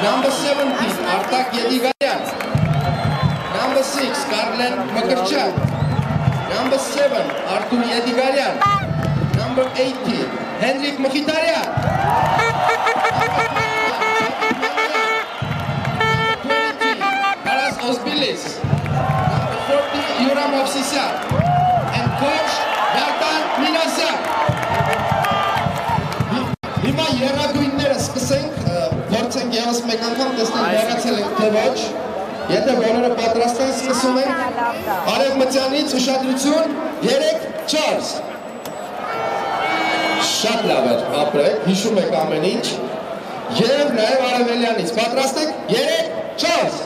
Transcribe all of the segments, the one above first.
Number 17, Artak Yedigarian. Number 6, Karlen Makarchak. Number 7, Artur Yedigarian. Number 18, Henrik Mkhitaryan. Number 20, Aras Ozbilis. Number 40, Yuram Ovsisyan. And coach, Yartan Minasyan. Հիմա երագույնները սկսենք, որցենք ևս մեկ անգամ տեսնենք վերացել ենք թե ոչ, եթե բոլորը պատրաստ են սկսում ենք, արևմտյանից ուշադրություն, 3-4 Շատ լավ էր ապրեք, հիշում եք ամեն ինչ և նաև արևելյանից, պատրաստ եք, 3-4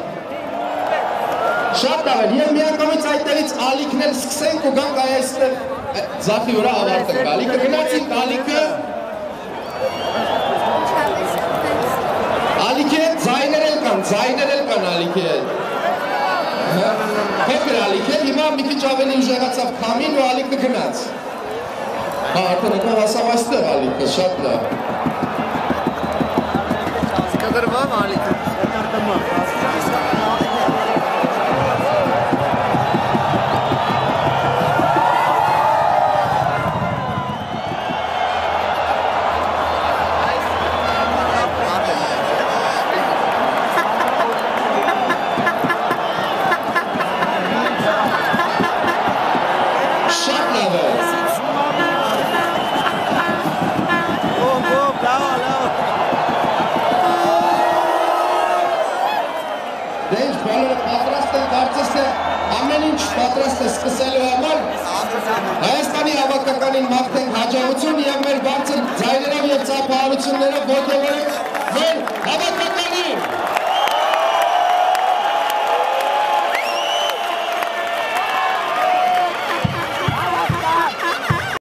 Շատ լավ էր, և միանգամից այդտեղից ալիքն էլ սկսենք ու գանք այստեղ ձախի վրա ավարտենք, ալիքը գնացինք, ալիքը Ալիքի հետ ձայներ էլ կան ալիքի հետ Փոքր ալիք է, հիմա մի քիչ ավելի ուժեղացավ քամին ու ալիքը գնաց Արդեն եկավ հասավ այստեղ ալիքը, շատ լավ Կդրվավ ալիքը պատրաստ է սկսելու համար Հայաստանի հավաքականին մաղթենք հաջողություն և մեր բարձր ձայներով և ծափահարություններով ոգևորենք